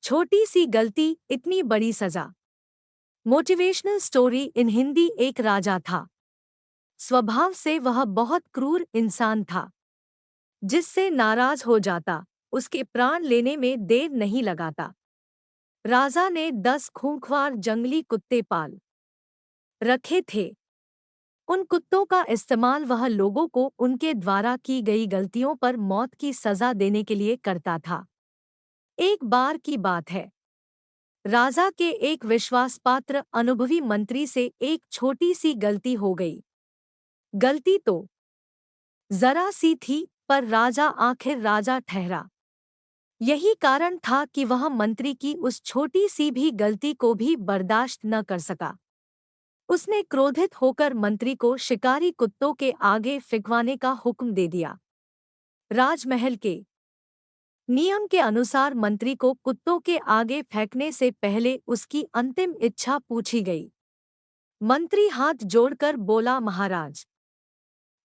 छोटी सी गलती इतनी बड़ी सजा। Motivational story in Hindi. एक राजा था। स्वभाव से वह बहुत क्रूर इंसान था। जिससे नाराज हो जाता उसके प्राण लेने में देर नहीं लगाता। राजा ने 10 खूंखार जंगली कुत्ते पाल रखे थे। उन कुत्तों का इस्तेमाल वह लोगों को उनके द्वारा की गई गलतियों पर मौत की सजा देने के लिए करता था। एक बार की बात है। राजा के एक विश्वासपात्र अनुभवी मंत्री से एक छोटी सी गलती हो गई। गलती तो जरा सी थी, पर राजा आखिर राजा ठहरा। यही कारण था कि वह मंत्री की उस छोटी सी भी गलती को भी बर्दाश्त न कर सका। उसने क्रोधित होकर मंत्री को शिकारी कुत्तों के आगे फिंकवाने का हुक्म दे दिया। राजमहल के नियम के अनुसार मंत्री को कुत्तों के आगे फेंकने से पहले उसकी अंतिम इच्छा पूछी गई। मंत्री हाथ जोड़कर बोला, महाराज,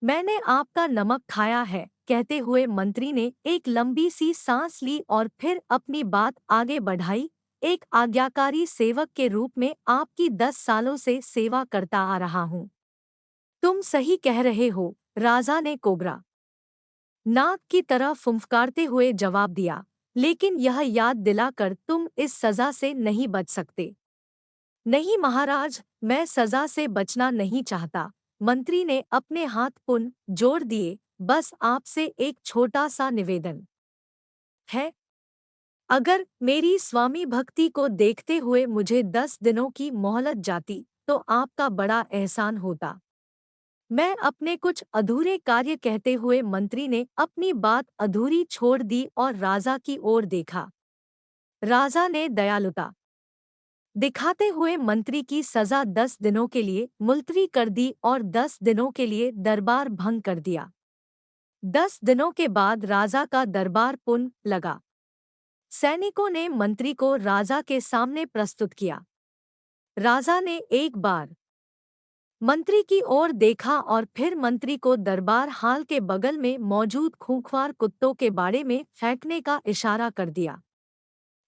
मैंने आपका नमक खाया है। कहते हुए मंत्री ने एक लंबी सी सांस ली और फिर अपनी बात आगे बढ़ाई। एक आज्ञाकारी सेवक के रूप में आपकी 10 सालों से सेवा करता आ रहा हूँ। तुम सही कह रहे हो, राजा ने कोबरा नाक की तरह फुंफकारते हुए जवाब दिया, लेकिन यह याद दिलाकर तुम इस सजा से नहीं बच सकते। नहीं महाराज, मैं सजा से बचना नहीं चाहता। मंत्री ने अपने हाथ पुन जोड़ दिए। बस आपसे एक छोटा सा निवेदन है। अगर मेरी स्वामी भक्ति को देखते हुए मुझे 10 दिनों की मोहलत जाती तो आपका बड़ा एहसान होता। मैं अपने कुछ अधूरे कार्य। कहते हुए मंत्री ने अपनी बात अधूरी छोड़ दी और राजा की ओर देखा। राजा ने दयालुता दिखाते हुए मंत्री की सजा 10 दिनों के लिए मुलतवी कर दी और 10 दिनों के लिए दरबार भंग कर दिया। 10 दिनों के बाद राजा का दरबार पुन लगा। सैनिकों ने मंत्री को राजा के सामने प्रस्तुत किया। राजा ने एक बार मंत्री की ओर देखा और फिर मंत्री को दरबार हाल के बगल में मौजूद खूंखार कुत्तों के बाड़े में फेंकने का इशारा कर दिया।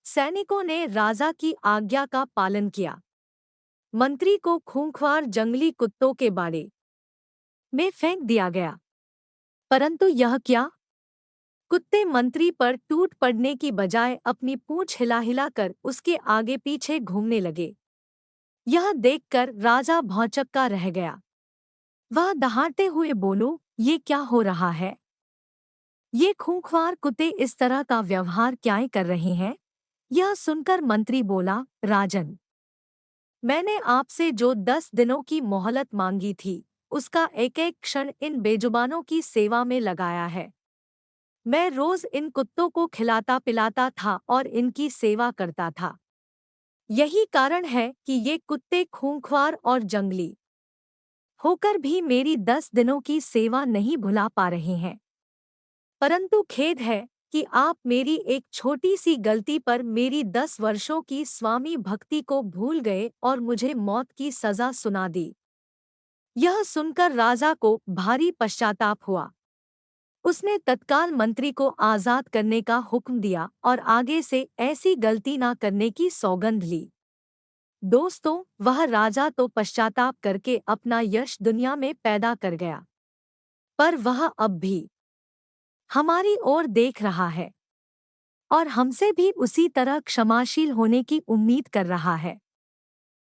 सैनिकों ने राजा की आज्ञा का पालन किया। मंत्री को खूंखार जंगली कुत्तों के बाड़े में फेंक दिया गया। परंतु यह क्या? कुत्ते मंत्री पर टूट पड़ने की बजाय अपनी पूंछ हिला हिलाकर उसके आगे पीछे घूमने लगे। यह देखकर राजा भौंचक्का रह गया। वह दहाड़ते हुए बोलो, ये क्या हो रहा है? ये खूंखार कुत्ते इस तरह का व्यवहार क्यों कर रहे हैं? यह सुनकर मंत्री बोला, राजन, मैंने आपसे जो 10 दिनों की मोहलत मांगी थी उसका एक एक क्षण इन बेजुबानों की सेवा में लगाया है। मैं रोज इन कुत्तों को खिलाता पिलाता था और इनकी सेवा करता था। यही कारण है कि ये कुत्ते खूंखार और जंगली होकर भी मेरी 10 दिनों की सेवा नहीं भुला पा रहे हैं। परंतु खेद है कि आप मेरी एक छोटी सी गलती पर मेरी 10 वर्षों की स्वामी भक्ति को भूल गए और मुझे मौत की सजा सुना दी। यह सुनकर राजा को भारी पश्चाताप हुआ। उसने तत्काल मंत्री को आजाद करने का हुक्म दिया और आगे से ऐसी गलती ना करने की सौगंध ली। दोस्तों, वह राजा तो पश्चाताप करके अपना यश दुनिया में पैदा कर गया, पर वह अब भी हमारी ओर देख रहा है और हमसे भी उसी तरह क्षमाशील होने की उम्मीद कर रहा है।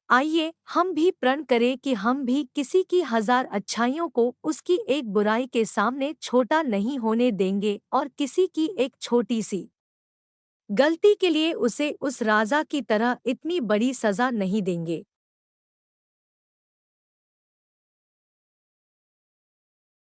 आइए हम भी प्रण करें कि हम भी किसी की 1000 अच्छाइयों को उसकी एक बुराई के सामने छोटा नहीं होने देंगे और किसी की एक छोटी सी गलती के लिए उसे उस राजा की तरह इतनी बड़ी सजा नहीं देंगे।